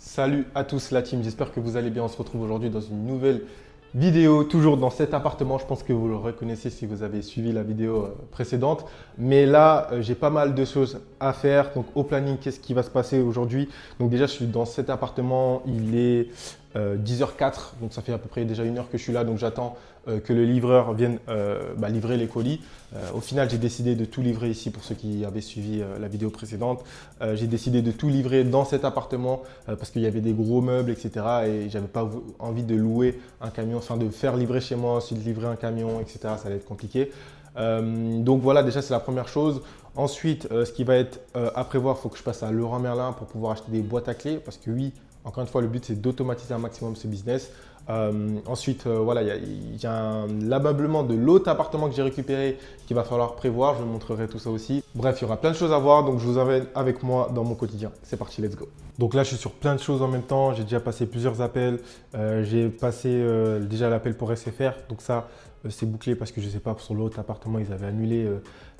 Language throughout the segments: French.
Salut à tous la team, j'espère que vous allez bien. On se retrouve aujourd'hui dans une nouvelle vidéo, toujours dans cet appartement. Je pense que vous le reconnaissez si vous avez suivi la vidéo précédente. Mais là, j'ai pas mal de choses à faire. Donc au planning, qu'est-ce qui va se passer aujourd'hui? Donc déjà, je suis dans cet appartement, il est 10h04, donc ça fait à peu près déjà 1 heure que je suis là. Donc j'attends que le livreur vienne livrer les colis. Au final, j'ai décidé de tout livrer ici pour ceux qui avaient suivi la vidéo précédente. J'ai décidé de tout livrer dans cet appartement parce qu'il y avait des gros meubles, etc. Et j'avais pas envie de louer un camion, enfin de faire livrer chez moi, ensuite livrer un camion, etc. Ça allait être compliqué. Donc voilà, déjà c'est la première chose. Ensuite, ce qui va être à prévoir, il faut que je passe à Leroy Merlin pour pouvoir acheter des boîtes à clés parce que oui, encore une fois, le but c'est d'automatiser un maximum ce business. Ensuite, voilà, il y a l'ameublement de l'autre appartement que j'ai récupéré qu'il va falloir prévoir. Je vous montrerai tout ça aussi. Bref, il y aura plein de choses à voir, donc je vous amène avec moi dans mon quotidien. C'est parti, let's go. Donc là, je suis sur plein de choses en même temps. J'ai déjà passé plusieurs appels. J'ai passé déjà l'appel pour SFR, donc ça, c'est bouclé parce que je ne sais pas, sur l'autre appartement, ils avaient annulé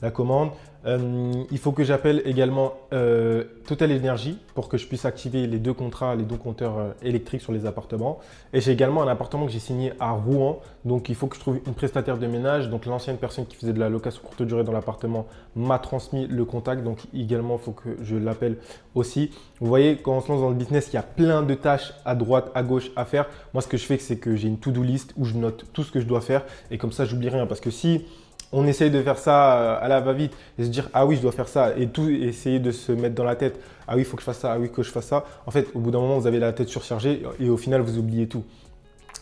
la commande. Il faut que j'appelle également Total Energy pour que je puisse activer les deux contrats, les deux compteurs électriques sur les appartements. Et j'ai également un appartement que j'ai signé à Rouen. Donc, il faut que je trouve une prestataire de ménage. Donc, l'ancienne personne qui faisait de la location courte durée dans l'appartement m'a transmis le contact. Donc, également, il faut que je l'appelle aussi. Vous voyez, quand on se lance dans le business, il y a plein de tâches à droite, à gauche à faire. Moi, ce que je fais, c'est que j'ai une to-do list où je note tout ce que je dois faire. Et comme ça, j'oublie rien. Parce que si on essaye de faire ça à la va-vite et se dire ah oui, je dois faire ça et tout essayer de se mettre dans la tête ah oui, il faut que je fasse ça, ah oui, que je fasse ça. En fait, au bout d'un moment, vous avez la tête surchargée et au final, vous oubliez tout.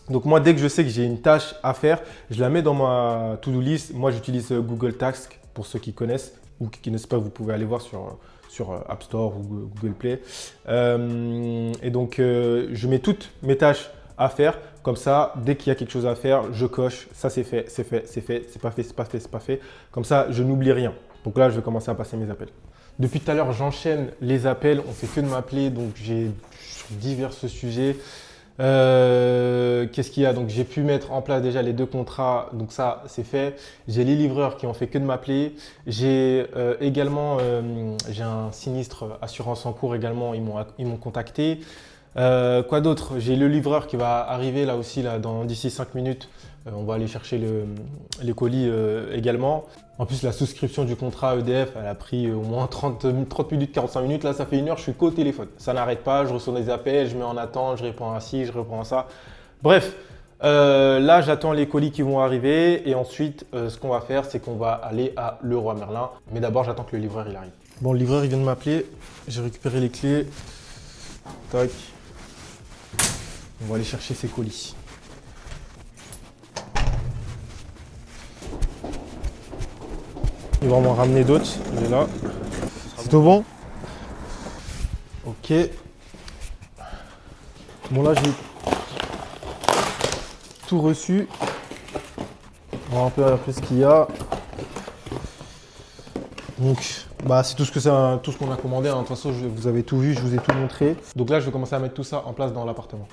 Donc moi, dès que je sais que j'ai une tâche à faire, je la mets dans ma to-do list. Moi, j'utilise Google Tasks pour ceux qui connaissent ou qui ne connaissent pas, vous pouvez aller voir sur App Store ou Google Play. Et donc, je mets toutes mes tâches à faire. Comme ça, dès qu'il y a quelque chose à faire, je coche. Ça, c'est fait, c'est fait, c'est fait, c'est pas fait, c'est pas fait, c'est pas fait. Comme ça, je n'oublie rien. Donc là, je vais commencer à passer mes appels. Depuis tout à l'heure, j'enchaîne les appels. On ne fait que de m'appeler. Donc, j'ai sur divers sujets. Qu'est-ce qu'il y a? Donc, j'ai pu mettre en place déjà les deux contrats. Donc, ça, c'est fait. J'ai les livreurs qui ont fait que de m'appeler. J'ai également j'ai un sinistre assurance en cours également. Ils m'ont contacté. Quoi d'autre? J'ai le livreur qui va arriver là aussi là, d'ici 5 minutes. On va aller chercher les colis également. En plus, la souscription du contrat EDF, elle a pris au moins 30 minutes, 45 minutes. Là, ça fait 1 heure, je suis qu'au téléphone. Ça n'arrête pas, je reçois des appels, je mets en attente, je réponds à ci, je réponds à ça. Bref, là, j'attends les colis qui vont arriver. Et ensuite, ce qu'on va faire, c'est qu'on va aller à Leroy Merlin. Mais d'abord, j'attends que le livreur il arrive. Bon, le livreur, il vient de m'appeler. J'ai récupéré les clés. Tac. On va aller chercher ses colis. Il va m'en ramener d'autres. Il est là. C'est tout bon? Ok. Bon, là, j'ai tout reçu. On va voir un peu ce qu'il y a. Donc, c'est tout ce qu'on a commandé. De toute façon, vous avez tout vu, je vous ai tout montré. Donc là, je vais commencer à mettre tout ça en place dans l'appartement.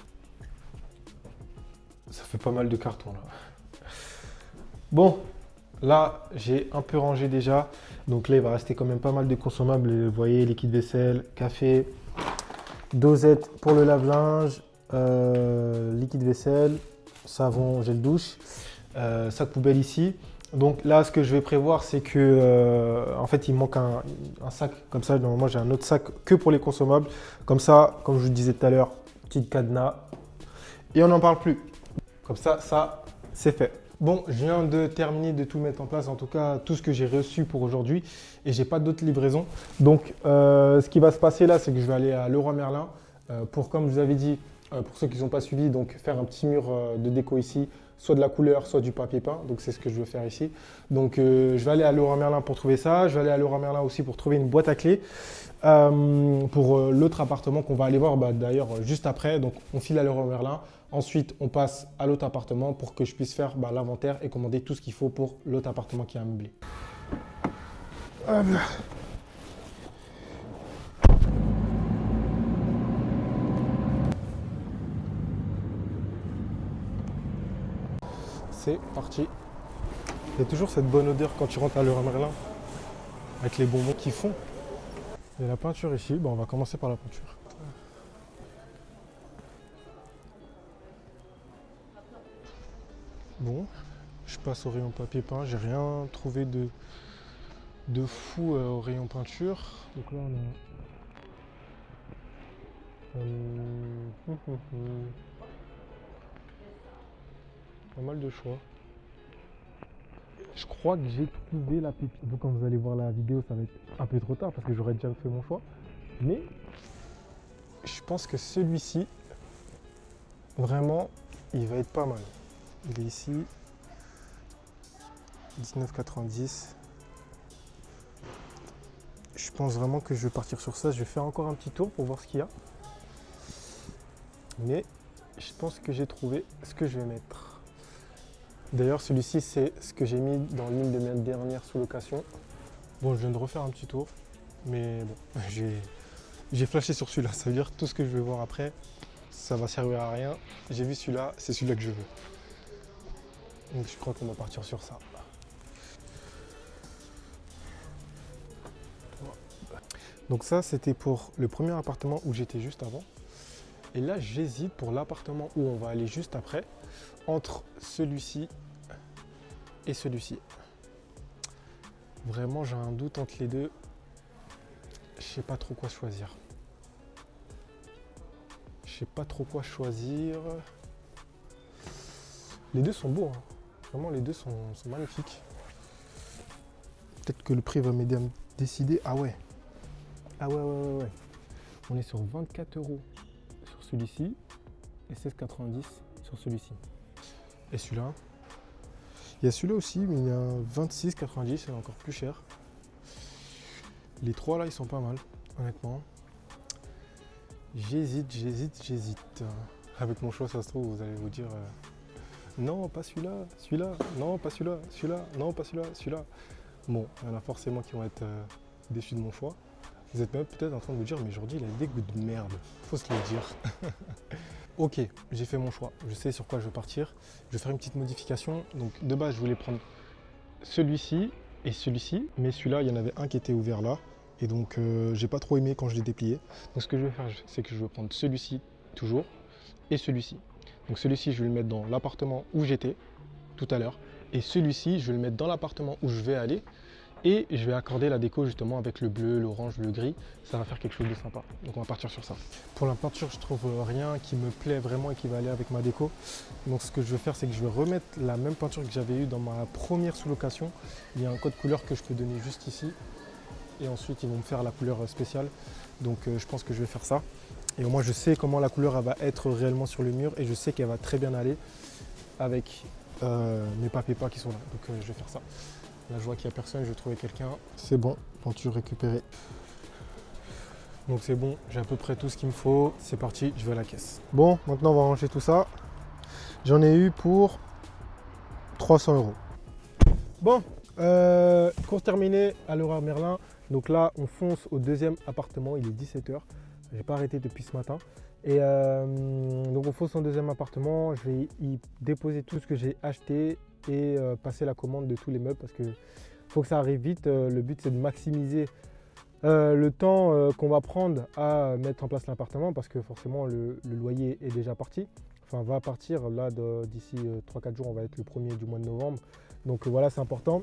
Ça fait pas mal de cartons là. Bon, là, j'ai un peu rangé déjà. Donc là, il va rester quand même pas mal de consommables. Vous voyez, liquide vaisselle, café, dosette pour le lave-linge, liquide vaisselle, savon, gel douche, sac poubelle ici. Donc là, ce que je vais prévoir, c'est que en fait, il me manque un sac comme ça. Donc, moi, j'ai un autre sac que pour les consommables. Comme ça, comme je vous disais tout à l'heure, petit cadenas. Et on n'en parle plus. Comme ça, c'est fait. Bon, je viens de terminer de tout mettre en place, en tout cas tout ce que j'ai reçu pour aujourd'hui et j'ai pas d'autres livraisons. Donc, ce qui va se passer là, c'est que je vais aller à Leroy Merlin pour, comme je vous avais dit, pour ceux qui ne sont pas suivis, donc faire un petit mur de déco ici, soit de la couleur, soit du papier peint. Donc, c'est ce que je veux faire ici. Donc, je vais aller à Leroy Merlin pour trouver ça. Je vais aller à Leroy Merlin aussi pour trouver une boîte à clés pour l'autre appartement qu'on va aller voir d'ailleurs juste après. Donc, on file à Leroy Merlin. Ensuite, on passe à l'autre appartement pour que je puisse faire l'inventaire et commander tout ce qu'il faut pour l'autre appartement qui est meublé. C'est parti. Il y a toujours cette bonne odeur quand tu rentres à Leroy Merlin avec les bonbons qui font. Il y a la peinture ici. Bon, on va commencer par la peinture. Bon, je passe au rayon papier peint. J'ai rien trouvé de fou au rayon peinture. Donc là, on a pas mal de choix. Je crois que j'ai trouvé la pépite. Donc quand vous allez voir la vidéo, ça va être un peu trop tard parce que j'aurais déjà fait mon choix. Mais je pense que celui-ci, vraiment, il va être pas mal. Il est ici, 19,90. Je pense vraiment que je vais partir sur ça. Je vais faire encore un petit tour pour voir ce qu'il y a. Mais je pense que j'ai trouvé ce que je vais mettre. D'ailleurs, celui-ci, c'est ce que j'ai mis dans l'une de mes dernières sous-locations. Bon, je viens de refaire un petit tour. Mais bon, j'ai flashé sur celui-là. Ça veut dire que tout ce que je vais voir après, ça va servir à rien. J'ai vu celui-là, c'est celui-là que je veux. Donc je crois qu'on va partir sur ça. Donc ça, c'était pour le premier appartement où j'étais juste avant. Et là, j'hésite pour l'appartement où on va aller juste après, entre celui-ci et celui-ci. Vraiment, j'ai un doute entre les deux. Je sais pas trop quoi choisir. Je sais pas trop quoi choisir. Les deux sont beaux, hein. Vraiment, les deux sont magnifiques. Peut-être que le prix va m'aider à me décider. Ah ouais. Ah ouais. On est sur 24 € sur celui-ci et 16,90 sur celui-ci. Et celui-là, il y a celui-là aussi, mais il y a 26,90, c'est encore plus cher. Les trois là, ils sont pas mal, honnêtement. J'hésite. Avec mon choix, ça se trouve, vous allez vous dire non, pas celui-là, celui-là, non, pas celui-là, celui-là, non, pas celui-là, celui-là. Bon, il y en a forcément qui vont être déçus de mon choix. Vous êtes même peut-être en train de vous dire, mais Jordi, il a des goûts de merde. Faut se le dire. Ok, j'ai fait mon choix. Je sais sur quoi je veux partir. Je vais faire une petite modification. Donc, de base, je voulais prendre celui-ci et celui-ci. Mais celui-là, il y en avait un qui était ouvert là. Et donc, j'ai pas trop aimé quand je l'ai déplié. Donc, ce que je vais faire, c'est que je vais prendre celui-ci, toujours, et celui-ci. Donc, celui-ci, je vais le mettre dans l'appartement où j'étais tout à l'heure. Et celui-ci, je vais le mettre dans l'appartement où je vais aller. Et je vais accorder la déco justement avec le bleu, l'orange, le gris. Ça va faire quelque chose de sympa. Donc on va partir sur ça. Pour la peinture, je trouve rien qui me plaît vraiment et qui va aller avec ma déco. Donc ce que je vais faire, c'est que je vais remettre la même peinture que j'avais eue dans ma première sous-location. Il y a un code couleur que je peux donner juste ici. Et ensuite, ils vont me faire la couleur spéciale. Donc je pense que je vais faire ça. Et au moins, je sais comment la couleur elle va être réellement sur le mur. Et je sais qu'elle va très bien aller avec mes papiers peints qui sont là. Donc je vais faire ça. Là, je vois qu'il n'y a personne, je vais trouver quelqu'un. C'est bon, peinture récupérée. Donc c'est bon, j'ai à peu près tout ce qu'il me faut. C'est parti, je vais à la caisse. Bon, maintenant on va ranger tout ça. J'en ai eu pour 300 €. Bon, course terminée à Leroy Merlin. Donc là, on fonce au deuxième appartement. Il est 17 h. J'ai pas arrêté depuis ce matin. Et donc on fonce au deuxième appartement. Je vais y déposer tout ce que j'ai acheté et passer la commande de tous les meubles parce que faut que ça arrive vite. Le but c'est de maximiser le temps qu'on va prendre à mettre en place l'appartement parce que forcément le loyer est déjà parti. Enfin va partir là d'ici 3-4 jours, on va être le 1er du mois de novembre. Donc voilà, c'est important.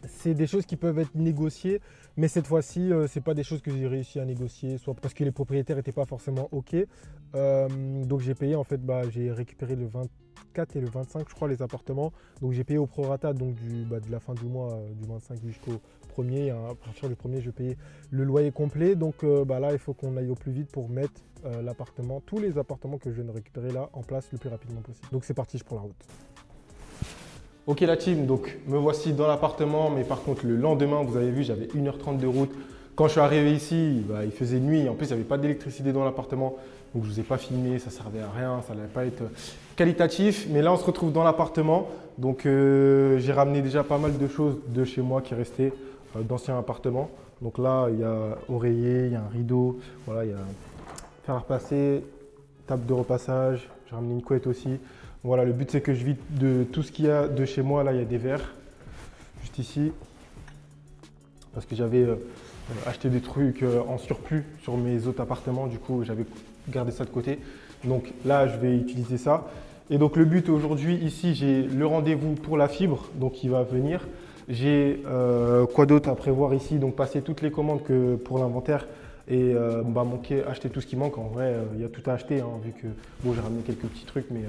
C'est des choses qui peuvent être négociées, mais cette fois-ci, ce n'est pas des choses que j'ai réussi à négocier, soit parce que les propriétaires n'étaient pas forcément OK. Donc j'ai payé, en fait, j'ai récupéré le 24 et le 25, je crois, les appartements. Donc j'ai payé au prorata, donc de la fin du mois, du 25 jusqu'au 1er. À partir du 1er, je payais le loyer complet. Donc là, il faut qu'on aille au plus vite pour mettre l'appartement, tous les appartements que je viens de récupérer là, en place le plus rapidement possible. Donc c'est parti, je prends la route. Ok la team, donc me voici dans l'appartement, mais par contre le lendemain, vous avez vu, j'avais 1h30 de route. Quand je suis arrivé ici, il faisait nuit, en plus il n'y avait pas d'électricité dans l'appartement, donc je ne vous ai pas filmé, ça ne servait à rien, ça n'allait pas être qualitatif. Mais là on se retrouve dans l'appartement, donc j'ai ramené déjà pas mal de choses de chez moi qui restaient d'anciens appartements. Donc là il y a oreiller, il y a un rideau, voilà, il y a fer à repasser, table de repassage, j'ai ramené une couette aussi. Voilà, le but c'est que je vide de tout ce qu'il y a de chez moi. Là, il y a des verres, juste ici, parce que j'avais acheté des trucs en surplus sur mes autres appartements. Du coup, j'avais gardé ça de côté. Donc là, je vais utiliser ça. Et donc le but aujourd'hui, ici, j'ai le rendez-vous pour la fibre, donc il va venir. J'ai quoi d'autre à prévoir ici, donc passer toutes les commandes pour l'inventaire et acheter tout ce qui manque. En vrai, il y a tout à acheter, hein, vu que bon, j'ai ramené quelques petits trucs, mais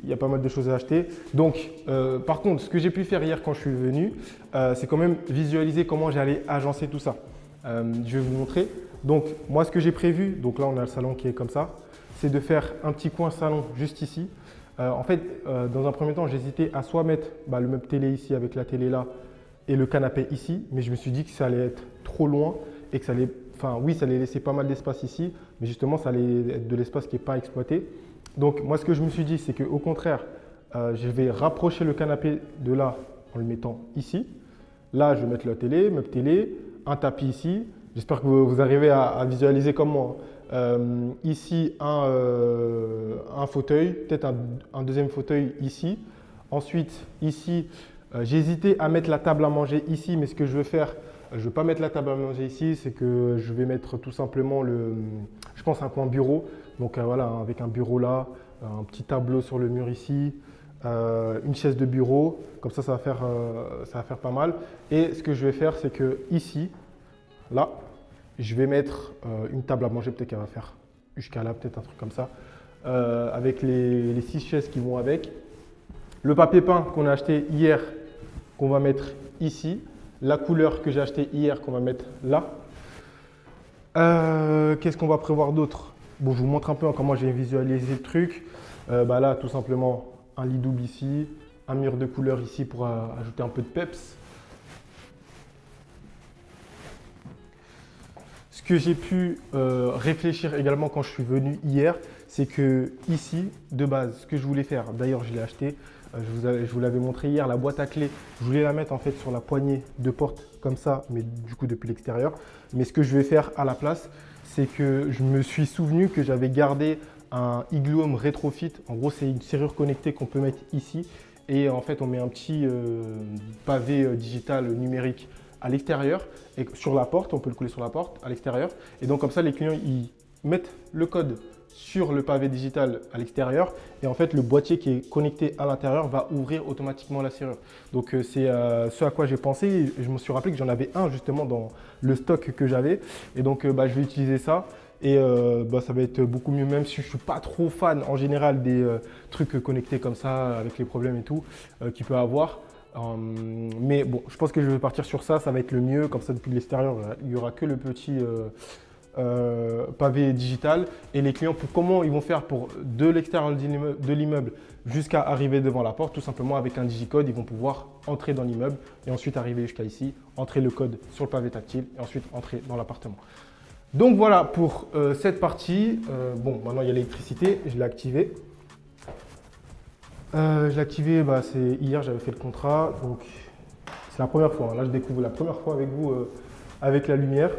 il y a pas mal de choses à acheter. Donc, par contre, ce que j'ai pu faire hier quand je suis venu, c'est quand même visualiser comment j'allais agencer tout ça. Je vais vous montrer. Donc, moi, ce que j'ai prévu, donc là, on a le salon qui est comme ça, c'est de faire un petit coin salon juste ici. En fait, dans un premier temps, j'hésitais à soit mettre le meuble télé ici avec la télé là et le canapé ici, mais je me suis dit que ça allait être trop loin et que ça allait, enfin oui, ça allait laisser pas mal d'espace ici, mais justement, ça allait être de l'espace qui n'est pas exploité. Donc, moi, ce que je me suis dit, c'est qu'au contraire, je vais rapprocher le canapé de là en le mettant ici. Là, je vais mettre la télé, meuble télé, un tapis ici. J'espère que vous arrivez à visualiser comme moi. Ici, un fauteuil, peut-être un deuxième fauteuil ici. Ensuite, ici, j'ai hésité à mettre la table à manger ici, mais ce que je veux faire, je ne veux pas mettre la table à manger ici, c'est que je vais mettre tout simplement je pense, un coin bureau. Donc voilà, avec un bureau là, un petit tableau sur le mur ici, une chaise de bureau. Comme ça va faire pas mal. Et ce que je vais faire, c'est que ici, là, je vais mettre une table à manger, peut-être qu'elle va faire jusqu'à là, peut-être un truc comme ça, avec les 6 chaises qui vont avec. Le papier peint qu'on a acheté hier, qu'on va mettre ici. La couleur que j'ai acheté hier, qu'on va mettre là. Qu'est-ce qu'on va prévoir d'autre? Bon, je vous montre un peu comment j'ai visualisé le truc. Là, tout simplement, un lit double ici, un mur de couleur ici pour ajouter un peu de peps. Ce que j'ai pu réfléchir également quand je suis venu hier, c'est que ici, de base, ce que je voulais faire, d'ailleurs je l'ai acheté, je vous l'avais montré hier, la boîte à clés, je voulais la mettre en fait sur la poignée de porte comme ça, mais du coup depuis l'extérieur. Mais ce que je vais faire à la place, c'est que je me suis souvenu que j'avais gardé un Igloo Home Retrofit. En gros, c'est une serrure connectée qu'on peut mettre ici. Et en fait, on met un petit pavé digital numérique à l'extérieur et sur la porte, on peut le coller sur la porte à l'extérieur. Et donc comme ça, les clients, ils mettent le code sur le pavé digital à l'extérieur et en fait, le boîtier qui est connecté à l'intérieur va ouvrir automatiquement la serrure. Donc c'est ce à quoi j'ai pensé. Je me suis rappelé que j'en avais un justement dans le stock que j'avais et donc je vais utiliser ça. Et ça va être beaucoup mieux, même si je ne suis pas trop fan en général des trucs connectés comme ça, avec les problèmes et tout qu'il peut avoir. Mais bon, je pense que je vais partir sur ça, ça va être le mieux. Comme ça, depuis l'extérieur, il n'y aura que le petit pavé digital. Et les clients, comment ils vont faire pour de l'extérieur de l'immeuble jusqu'à arriver devant la porte? Tout simplement avec un digicode, ils vont pouvoir entrer dans l'immeuble et ensuite arriver jusqu'à ici, entrer le code sur le pavé tactile et ensuite entrer dans l'appartement. Donc voilà pour cette partie. Bon, maintenant il y a l'électricité, je l'ai activé. Je l'ai activé, c'est hier, j'avais fait le contrat. Donc c'est la première fois. Là, je découvre la première fois avec vous avec la lumière.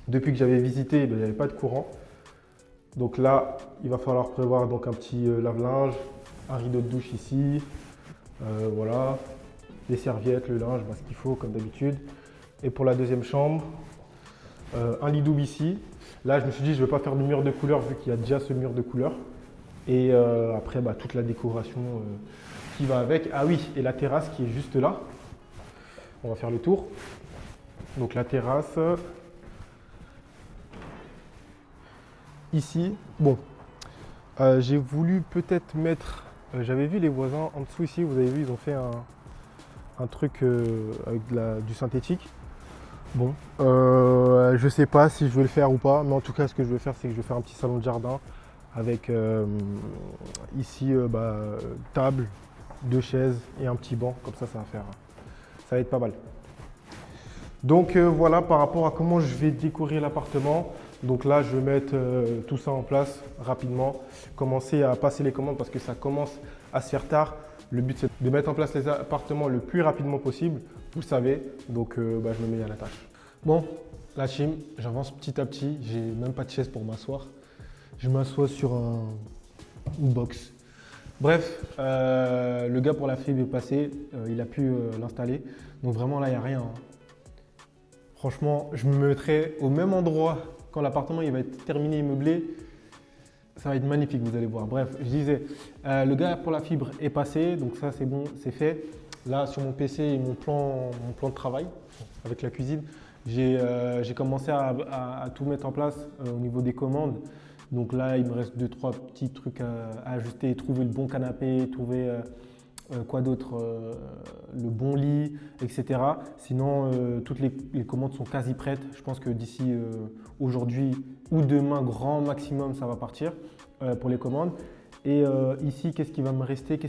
Depuis que j'avais visité, il n'y avait pas de courant. Donc là, il va falloir prévoir donc, un petit lave-linge, un rideau de douche ici. Voilà, les serviettes, le linge, ce qu'il faut comme d'habitude. Et pour la deuxième chambre, un lit double ici. Là, je me suis dit, je ne vais pas faire de mur de couleur vu qu'il y a déjà ce mur de couleur. Et après, toute la décoration qui va avec. Ah oui, et la terrasse qui est juste là. On va faire le tour. Donc la terrasse. Ici. Bon, j'ai voulu peut-être mettre... J'avais vu les voisins en dessous ici, vous avez vu, ils ont fait un truc avec du synthétique. Bon, je sais pas si je vais le faire ou pas, mais en tout cas, ce que je vais faire, c'est que je vais faire un petit salon de jardin avec ici table, 2 chaises et un petit banc. Comme ça, ça va être pas mal. Donc voilà par rapport à comment je vais décorer l'appartement. Donc là, je vais mettre tout ça en place rapidement, commencer à passer les commandes parce que ça commence à se faire tard. Le but, c'est de mettre en place les appartements le plus rapidement possible, vous le savez, donc je me mets à la tâche. Bon, la team, j'avance petit à petit, j'ai même pas de chaise pour m'asseoir. Je m'assois sur une box. Bref, le gars pour la fibre est passé, il a pu l'installer, donc vraiment là, il n'y a rien. Hein. Franchement, je me mettrai au même endroit quand l'appartement il va être terminé et meublé. Ça va être magnifique, vous allez voir. Bref, je disais, le gars pour la fibre est passé, donc ça c'est bon, c'est fait. Là, sur mon PC, mon plan de travail avec la cuisine, j'ai commencé à tout mettre en place au niveau des commandes. Donc là, il me reste 2-3 petits trucs à ajuster, trouver le bon canapé, trouver quoi d'autre, le bon lit, etc. Sinon, toutes les commandes sont quasi prêtes. Je pense que d'ici aujourd'hui ou demain, grand maximum, ça va partir pour les commandes. Et ici, qu'est-ce qui va me rester?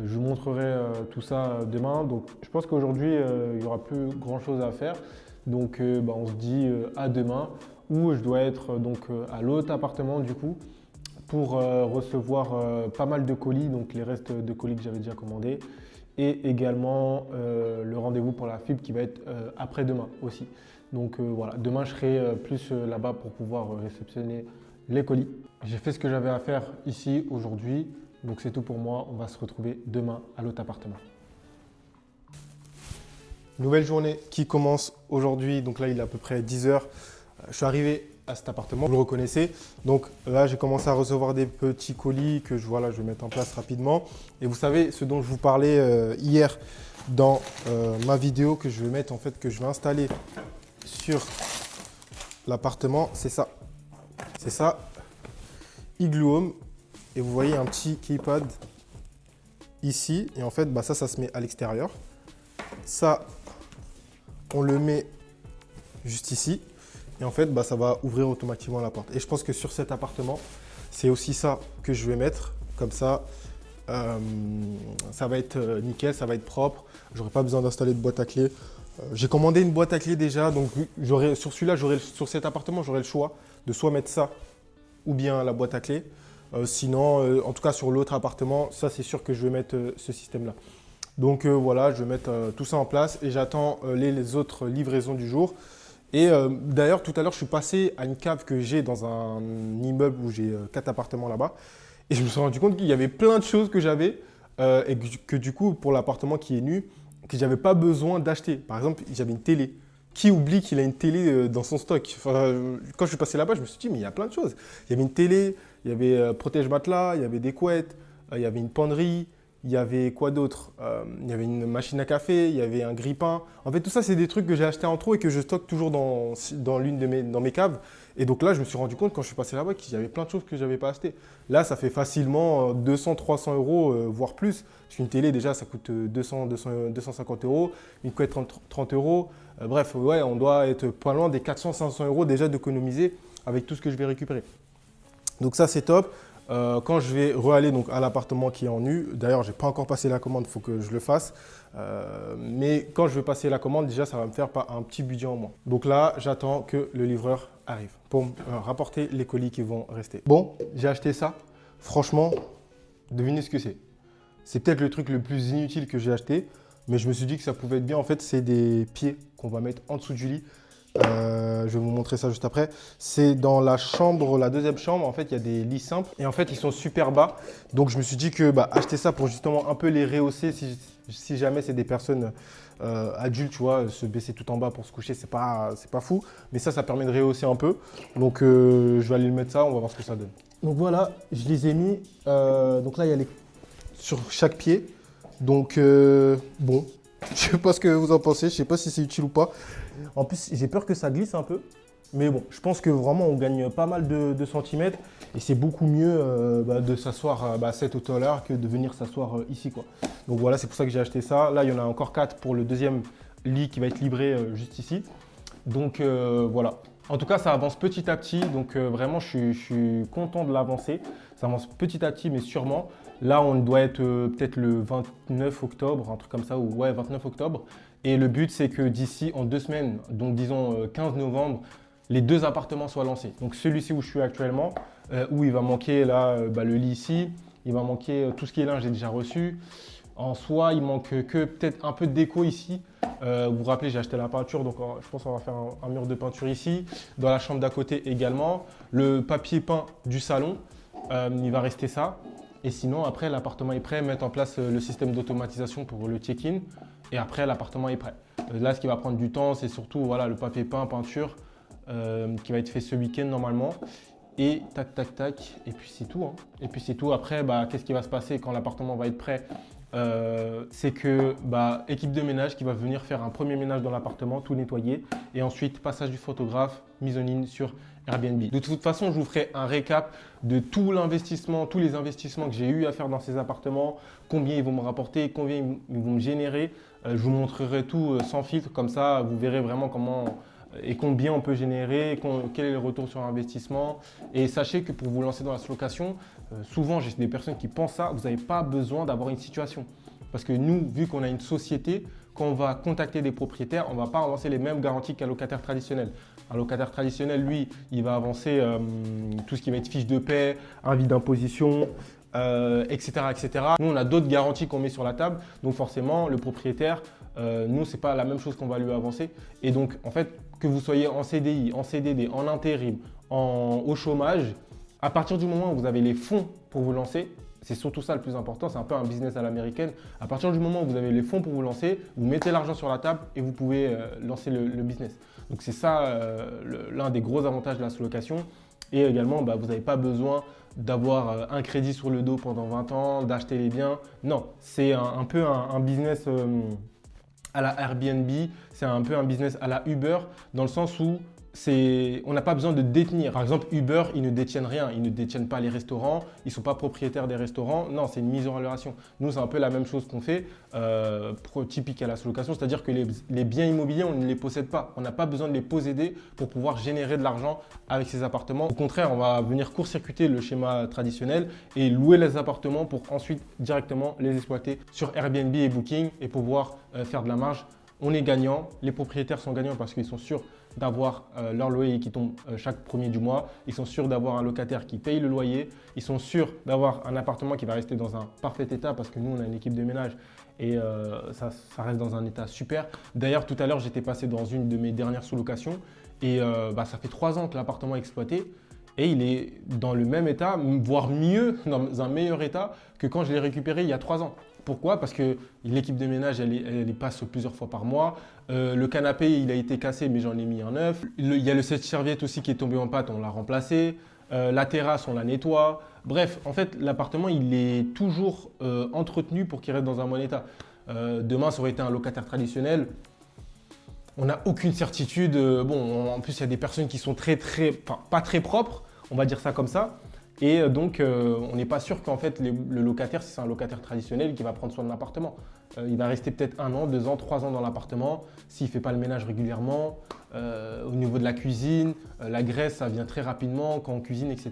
Je vous montrerai tout ça demain. Donc, je pense qu'aujourd'hui, il n'y aura plus grand-chose à faire. Donc, on se dit à demain, où je dois être à l'autre appartement du coup pour recevoir pas mal de colis, donc les restes de colis que j'avais déjà commandés, et également le rendez-vous pour la fibre qui va être après-demain aussi. Donc voilà, demain je serai plus là-bas pour pouvoir réceptionner les colis. J'ai fait ce que j'avais à faire ici aujourd'hui, donc c'est tout pour moi. On va se retrouver demain à l'autre appartement. Nouvelle journée qui commence aujourd'hui, donc là il est à peu près 10 h. Je suis arrivé à cet appartement, vous le reconnaissez. Donc là, j'ai commencé à recevoir des petits colis que je vais mettre en place rapidement. Et vous savez, ce dont je vous parlais hier dans ma vidéo que je vais mettre, en fait, que je vais installer sur l'appartement, c'est ça. C'est ça, Igloo Home. Et vous voyez un petit keypad ici. Et en fait, ça se met à l'extérieur. Ça, on le met juste ici. Et en fait, ça va ouvrir automatiquement la porte. Et je pense que sur cet appartement, c'est aussi ça que je vais mettre. Comme ça, ça va être nickel, ça va être propre. J'aurai pas besoin d'installer de boîte à clé. J'ai commandé une boîte à clé déjà. Donc sur cet appartement, j'aurai le choix de soit mettre ça ou bien la boîte à clé. Sinon, en tout cas sur l'autre appartement, ça c'est sûr que je vais mettre ce système-là. Donc voilà, je vais mettre tout ça en place et j'attends les autres livraisons du jour. Et d'ailleurs, tout à l'heure, je suis passé à une cave que j'ai dans un immeuble où j'ai 4 appartements là-bas. Et je me suis rendu compte qu'il y avait plein de choses que j'avais et que du coup, pour l'appartement qui est nu, que je n'avais pas besoin d'acheter. Par exemple, j'avais une télé. Qui oublie qu'il a une télé dans son stock? Quand je suis passé là-bas, je me suis dit, mais il y a plein de choses. Il y avait une télé, il y avait protège-matelas, il y avait des couettes, il y avait une penderie. Il y avait quoi d'autre? Il y avait une machine à café, il y avait un grille-pain. En fait, tout ça, c'est des trucs que j'ai achetés en trop et que je stocke toujours dans l'une de mes caves. Et donc là, je me suis rendu compte quand je suis passé là-bas qu'il y avait plein de choses que je n'avais pas achetées. Là, ça fait facilement 200, 300 euros, voire plus. Parce qu'une télé, déjà, ça coûte 250 euros. Une couette, 30 euros. Bref, ouais, on doit être pas loin des 400, 500 euros déjà d'économiser avec tout ce que je vais récupérer. Donc ça, c'est top. Quand je vais re-aller à l'appartement qui est en nu, d'ailleurs, je n'ai pas encore passé la commande, il faut que je le fasse. Mais quand je vais passer la commande, déjà, ça va me faire un petit budget en moins. Donc là, j'attends que le livreur arrive pour me rapporter les colis qui vont rester. Bon, j'ai acheté ça. Franchement, devinez ce que c'est. C'est peut-être le truc le plus inutile que j'ai acheté, mais je me suis dit que ça pouvait être bien. En fait, c'est des pieds qu'on va mettre en dessous du lit. Je vais vous montrer ça juste après. C'est dans la chambre, la deuxième chambre. En fait, il y a des lits simples et en fait, ils sont super bas. Donc, je me suis dit que acheter ça pour justement un peu les rehausser si jamais c'est des personnes adultes, tu vois, se baisser tout en bas pour se coucher, c'est pas fou. Mais ça permet de rehausser un peu. Donc, je vais aller le mettre ça. On va voir ce que ça donne. Donc voilà, je les ai mis. Donc là, il y a les sur chaque pied. Donc bon, je sais pas ce que vous en pensez. Je sais pas si c'est utile ou pas. En plus, j'ai peur que ça glisse un peu. Mais bon, je pense que vraiment, on gagne pas mal de centimètres. Et c'est beaucoup mieux de s'asseoir à cette hauteur-là que de venir s'asseoir ici, quoi. Donc voilà, c'est pour ça que j'ai acheté ça. Là, il y en a encore 4 pour le deuxième lit qui va être livré juste ici. Donc voilà. En tout cas, ça avance petit à petit. Donc vraiment, je suis content de l'avancer. Ça avance petit à petit, mais sûrement. Là, on doit être peut-être le 29 octobre, un truc comme ça, ou ouais, 29 octobre. Et le but, c'est que d'ici en 2 semaines, donc disons 15 novembre, les 2 appartements soient lancés. Donc celui-ci où je suis actuellement, où il va manquer là, le lit ici, il va manquer tout ce qui est là, j'ai déjà reçu. En soi, il manque que peut-être un peu de déco ici. Vous vous rappelez, j'ai acheté la peinture, donc je pense qu'on va faire un mur de peinture ici. Dans la chambre d'à côté également. Le papier peint du salon, il va rester ça. Et sinon, après, l'appartement est prêt, mettre en place le système d'automatisation pour le check-in. Et après, l'appartement est prêt. Là, ce qui va prendre du temps, c'est surtout voilà, le papier peint, peinture, qui va être fait ce week-end normalement. Et tac, tac, tac. Et puis c'est tout, hein. Et puis c'est tout. Après, bah, qu'est-ce qui va se passer quand l'appartement va être prêt? C'est que équipe de ménage qui va venir faire un premier ménage dans l'appartement, tout nettoyer. Et ensuite, passage du photographe, mise en ligne sur Airbnb. De toute façon, je vous ferai un récap de tout l'investissement, tous les investissements que j'ai eu à faire dans ces appartements, combien ils vont me rapporter, combien ils vont me générer. Je vous montrerai tout sans filtre, comme ça vous verrez vraiment comment et combien on peut générer, quel est le retour sur investissement. Et sachez que pour vous lancer dans la location, souvent j'ai des personnes qui pensent ça, vous n'avez pas besoin d'avoir une situation. Parce que nous, vu qu'on a une société, quand on va contacter des propriétaires, on ne va pas avancer les mêmes garanties qu'un locataire traditionnel. Un locataire traditionnel, lui, il va avancer tout ce qui va être fiche de paie, avis d'imposition, etc., etc. Nous, on a d'autres garanties qu'on met sur la table. Donc forcément, le propriétaire, nous, ce n'est pas la même chose qu'on va lui avancer. Et donc, en fait, que vous soyez en CDI, en CDD, en intérim, au chômage, à partir du moment où vous avez les fonds pour vous lancer, c'est surtout ça le plus important, c'est un peu un business à l'américaine. À partir du moment où vous avez les fonds pour vous lancer, vous mettez l'argent sur la table et vous pouvez lancer le business. Donc c'est ça l'un des gros avantages de la sous-location. Et également, vous n'avez pas besoin d'avoir un crédit sur le dos pendant 20 ans, d'acheter les biens. Non, c'est un peu un business à la Airbnb, c'est un peu un business à la Uber, dans le sens où on n'a pas besoin de détenir. Par exemple, Uber, ils ne détiennent rien. Ils ne détiennent pas les restaurants. Ils ne sont pas propriétaires des restaurants. Non, c'est une mise en relation. Nous, c'est un peu la même chose qu'on fait, typique à la sous-location. C'est-à-dire que les biens immobiliers, on ne les possède pas. On n'a pas besoin de les posséder pour pouvoir générer de l'argent avec ces appartements. Au contraire, on va venir court-circuiter le schéma traditionnel et louer les appartements pour ensuite directement les exploiter sur Airbnb et Booking et pouvoir faire de la marge. On est gagnant. Les propriétaires sont gagnants parce qu'ils sont sûrs d'avoir leur loyer qui tombe chaque premier du mois. Ils sont sûrs d'avoir un locataire qui paye le loyer. Ils sont sûrs d'avoir un appartement qui va rester dans un parfait état parce que nous, on a une équipe de ménage et ça reste dans un état super. D'ailleurs, tout à l'heure, j'étais passé dans une de mes dernières sous-locations et ça fait 3 ans que l'appartement est exploité et il est dans le même état, voire mieux, dans un meilleur état que quand je l'ai récupéré il y a 3 ans. Pourquoi? Parce que l'équipe de ménage, elle y passe plusieurs fois par mois. Le canapé, il a été cassé, mais j'en ai mis un neuf. Il y a le sèche-serviette aussi qui est tombé en pâte, on l'a remplacé. La terrasse, on la nettoie. Bref, en fait, l'appartement, il est toujours entretenu pour qu'il reste dans un bon état. Demain, ça aurait été un locataire traditionnel. On n'a aucune certitude. En plus, il y a des personnes qui sont pas très propres, on va dire ça comme ça. Et donc, on n'est pas sûr qu'en fait, le locataire, si c'est un locataire traditionnel, qui va prendre soin de l'appartement. Il va rester peut-être 1 an, 2 ans, 3 ans dans l'appartement. S'il ne fait pas le ménage régulièrement, au niveau de la cuisine, la graisse, ça vient très rapidement quand on cuisine, etc.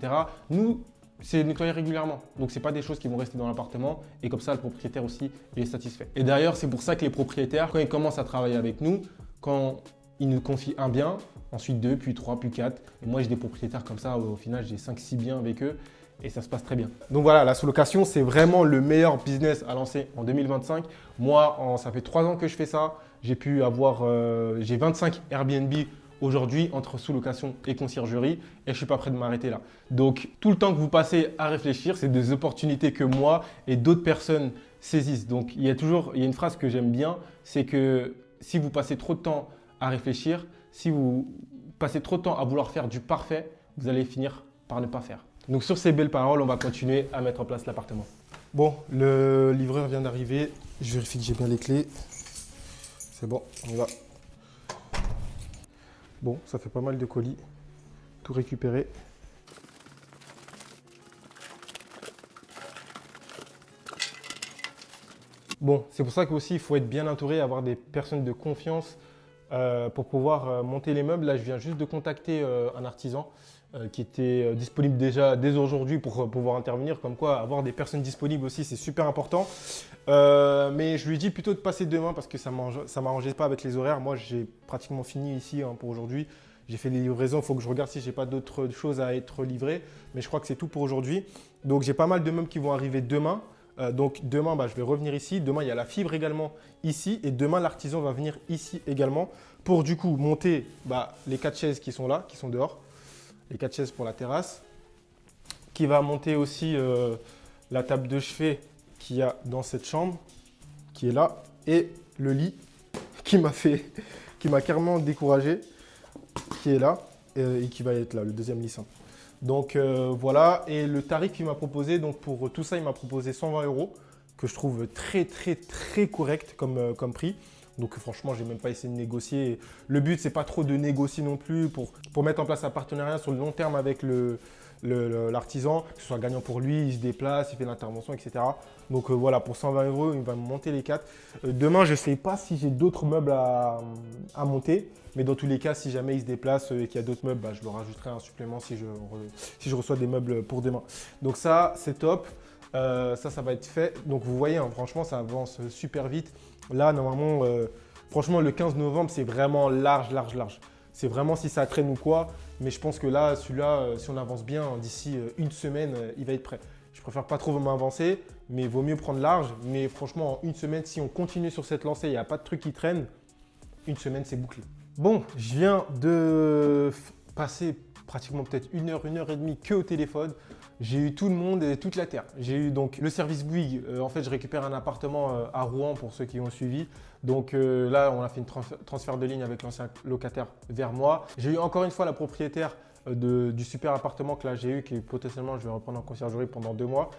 Nous, c'est nettoyé régulièrement. Donc, ce n'est pas des choses qui vont rester dans l'appartement. Et comme ça, le propriétaire aussi, il est satisfait. Et d'ailleurs, c'est pour ça que les propriétaires, quand ils commencent à travailler avec nous, quand ils nous confient un bien, ensuite 2, puis 3, puis 4. Et moi, j'ai des propriétaires comme ça. Au final, j'ai 5-6 biens avec eux et ça se passe très bien. Donc voilà, la sous-location, c'est vraiment le meilleur business à lancer en 2025. Moi, ça fait 3 ans que je fais ça. J'ai 25 Airbnb aujourd'hui entre sous-location et conciergerie et je ne suis pas prêt de m'arrêter là. Donc, tout le temps que vous passez à réfléchir, c'est des opportunités que moi et d'autres personnes saisissent. Donc, il y a une phrase que j'aime bien, c'est que si vous passez trop de temps à réfléchir, si vous passez trop de temps à vouloir faire du parfait, vous allez finir par ne pas faire. Donc sur ces belles paroles, on va continuer à mettre en place l'appartement. Bon, le livreur vient d'arriver. Je vérifie que j'ai bien les clés. C'est bon, on y va. Bon, ça fait pas mal de colis. Tout récupéré. Bon, c'est pour ça qu'aussi, il faut être bien entouré, avoir des personnes de confiance pour pouvoir monter les meubles. Là, je viens juste de contacter un artisan qui était disponible déjà dès aujourd'hui pour pouvoir intervenir. Comme quoi, avoir des personnes disponibles aussi, c'est super important. Mais je lui dis plutôt de passer demain parce que ça ne m'arrangeait pas avec les horaires. Moi, j'ai pratiquement fini ici pour aujourd'hui. J'ai fait les livraisons. Il faut que je regarde si je n'ai pas d'autres choses à être livrées. Mais je crois que c'est tout pour aujourd'hui. Donc, j'ai pas mal de meubles qui vont arriver demain. Donc demain, je vais revenir ici. Demain, il y a la fibre également ici. Et demain, l'artisan va venir ici également pour du coup monter les 4 chaises qui sont là, qui sont dehors. Les 4 chaises pour la terrasse. Qui va monter aussi la table de chevet qu'il y a dans cette chambre, qui est là. Et le lit qui m'a carrément découragé, qui est là et qui va être là, le deuxième lit simple. Donc voilà, et le tarif qu'il m'a proposé, donc pour tout ça, il m'a proposé 120 euros, que je trouve très très très correct comme prix. Donc franchement, j'ai même pas essayé de négocier. Le but, c'est pas trop de négocier non plus pour mettre en place un partenariat sur le long terme avec l'artisan, que ce soit gagnant pour lui, il se déplace, il fait l'intervention, etc. Donc voilà, pour 120 euros, il va me monter les 4. Demain, je ne sais pas si j'ai d'autres meubles à monter, mais dans tous les cas, si jamais il se déplace et qu'il y a d'autres meubles, bah, je le rajouterai un supplément si je reçois des meubles pour demain. Donc ça, c'est top. Ça va être fait. Donc vous voyez, hein, franchement, ça avance super vite. Là, normalement, franchement, le 15 novembre, c'est vraiment large, large, large. C'est vraiment si ça traîne ou quoi. Mais je pense que là, celui-là, si on avance bien, d'ici une semaine, il va être prêt. Je préfère pas trop m'avancer, mais il vaut mieux prendre large. Mais franchement, en une semaine, si on continue sur cette lancée, il n'y a pas de truc qui traîne, une semaine, c'est bouclé. Bon, je viens de passer pratiquement peut-être une heure et demie que au téléphone. J'ai eu tout le monde et toute la terre. J'ai eu donc le service Bouygues. En fait, je récupère un appartement à Rouen pour ceux qui ont suivi. Donc là, on a fait une transfert de ligne avec l'ancien locataire vers moi. J'ai eu encore une fois la propriétaire du super appartement que là j'ai eu, qui potentiellement je vais reprendre en conciergerie pendant 2 mois,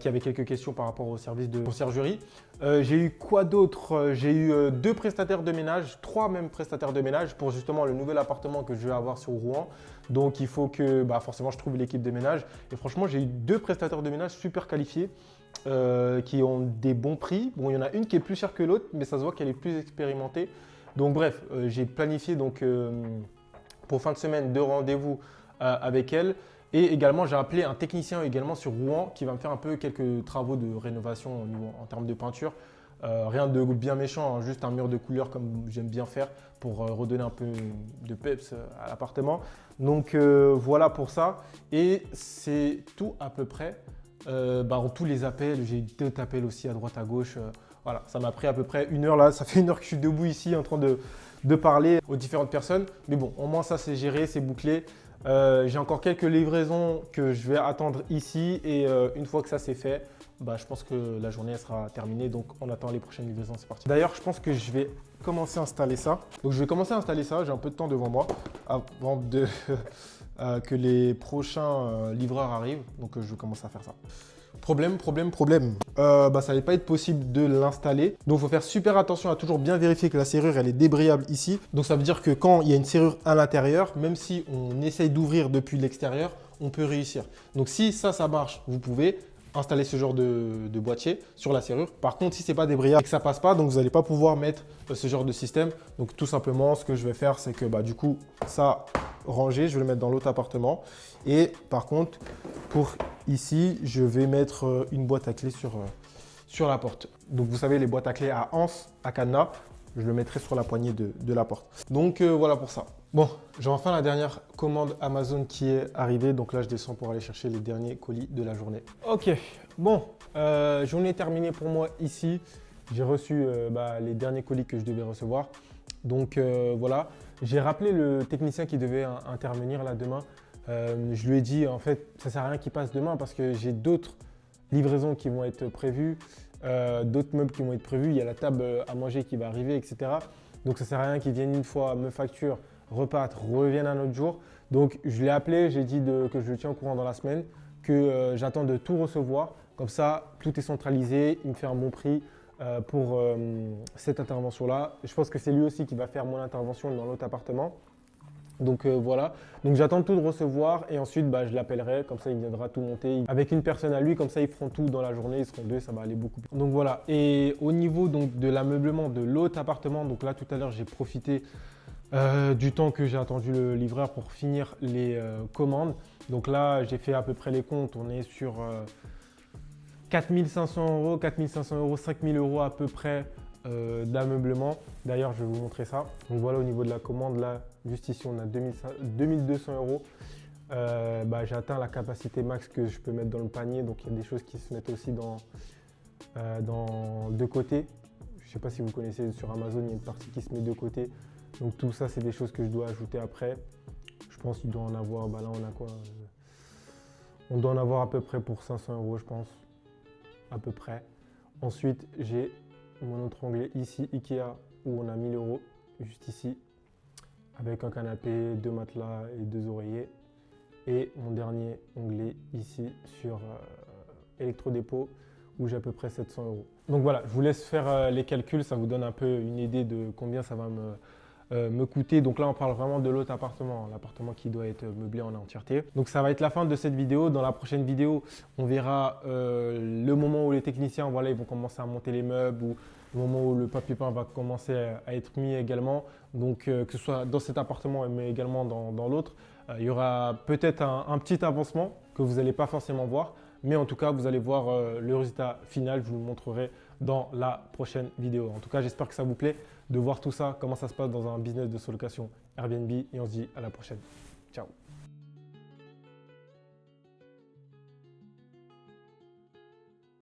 qui avait quelques questions par rapport au service de conciergerie. J'ai eu quoi d'autre? J'ai eu 2 prestataires de ménage, 3 même prestataires de ménage pour justement le nouvel appartement que je vais avoir sur Rouen. Donc il faut que forcément je trouve l'équipe de ménage. Et franchement, j'ai eu 2 prestataires de ménage super qualifiés. Qui ont des bons prix. Bon, il y en a une qui est plus chère que l'autre, mais ça se voit qu'elle est plus expérimentée. Donc bref, j'ai planifié donc pour fin de semaine 2 rendez-vous avec elle. Et également, j'ai appelé un technicien également sur Rouen qui va me faire un peu quelques travaux de rénovation en termes de peinture. Rien de bien méchant, hein, juste un mur de couleur comme j'aime bien faire pour redonner un peu de peps à l'appartement. Donc voilà pour ça. Et c'est tout à peu près. En tous les appels, j'ai eu 2 appels aussi à droite à gauche. Voilà, ça m'a pris à peu près 1 heure là. Ça fait 1 heure que je suis debout ici en train de parler aux différentes personnes. Mais bon, au moins ça c'est géré, c'est bouclé. J'ai encore quelques livraisons que je vais attendre ici et une fois que ça c'est fait, je pense que la journée elle sera terminée. Donc on attend les prochaines livraisons, c'est parti. D'ailleurs, je pense que je vais commencer à installer ça. Donc je vais commencer à installer ça, j'ai un peu de temps devant moi avant que les prochains livreurs arrivent. Donc je vais commencer à faire ça. Problème. Ça n'allait pas être possible de l'installer. Donc, il faut faire super attention à toujours bien vérifier que la serrure, elle est débrayable ici. Donc, ça veut dire que quand il y a une serrure à l'intérieur, même si on essaye d'ouvrir depuis l'extérieur, on peut réussir. Donc, si ça marche, vous pouvez installer ce genre de boîtier sur la serrure. Par contre, si ce n'est pas débrayable et que ça passe pas, donc vous n'allez pas pouvoir mettre ce genre de système. Donc, tout simplement, ce que je vais faire, c'est que du coup, ça rangé, je vais le mettre dans l'autre appartement. Et par contre, pour ici, je vais mettre une boîte à clé sur la porte. Donc, vous savez, les boîtes à clé à anse, à cadenas, je le mettrai sur la poignée de la porte. Donc, voilà pour ça. Bon, j'ai enfin la dernière commande Amazon qui est arrivée. Donc là, je descends pour aller chercher les derniers colis de la journée. Ok, bon, journée terminée pour moi ici. J'ai reçu les derniers colis que je devais recevoir. Donc voilà, j'ai rappelé le technicien qui devait intervenir là demain. Je lui ai dit, en fait, ça ne sert à rien qu'il passe demain parce que j'ai d'autres livraisons qui vont être prévues, d'autres meubles qui vont être prévus. Il y a la table à manger qui va arriver, etc. Donc ça ne sert à rien qu'il vienne une fois, me facture, reparte, revienne un autre jour. Donc je l'ai appelé, j'ai dit que je le tiens au courant dans la semaine, que j'attends de tout recevoir. Comme ça, tout est centralisé, il me fait un bon prix pour cette intervention-là. Je pense que c'est lui aussi qui va faire mon intervention dans l'autre appartement. Donc voilà, donc j'attends tout de recevoir et ensuite je l'appellerai, comme ça il viendra tout monter avec une personne à lui, comme ça ils feront tout dans la journée, ils seront 2, ça va aller beaucoup plus. Donc voilà, et au niveau donc, de l'ameublement de l'autre appartement, donc là tout à l'heure j'ai profité du temps que j'ai attendu le livreur pour finir les commandes. Donc là j'ai fait à peu près les comptes, on est sur 4 500 euros, 5 000 euros à peu près d'ameublement. D'ailleurs, je vais vous montrer ça. Donc voilà, au niveau de la commande, là, juste ici, on a 2200 euros. J'ai atteint la capacité max que je peux mettre dans le panier. Donc il y a des choses qui se mettent aussi dans de côté. Je ne sais pas si vous connaissez, sur Amazon, il y a une partie qui se met de côté. Donc tout ça, c'est des choses que je dois ajouter après. Je pense qu'il doit en avoir, là on a quoi on doit en avoir à peu près pour 500 euros, je pense. À peu près. Ensuite, j'ai mon autre onglet ici, Ikea, où on a 1000 euros, juste ici, avec un canapé, 2 matelas et 2 oreillers. et mon dernier onglet ici sur électrodépôt où j'ai à peu près 700 €. Donc voilà, je vous laisse faire les calculs, ça vous donne un peu une idée de combien ça va me coûter. Donc là, on parle vraiment de l'autre appartement, l'appartement qui doit être meublé en entièreté. Donc ça va être la fin de cette vidéo. Dans la prochaine vidéo, on verra le moment où les techniciens, voilà, ils vont commencer à monter les meubles ou le moment où le papier peint va commencer à être mis également. Donc que ce soit dans cet appartement, mais également dans l'autre, il y aura peut-être un petit avancement que vous n'allez pas forcément voir. Mais en tout cas, vous allez voir le résultat final. Je vous le montrerai dans la prochaine vidéo. En tout cas, j'espère que ça vous plaît de voir tout ça, comment ça se passe dans un business de sous-location Airbnb. Et on se dit à la prochaine. Ciao.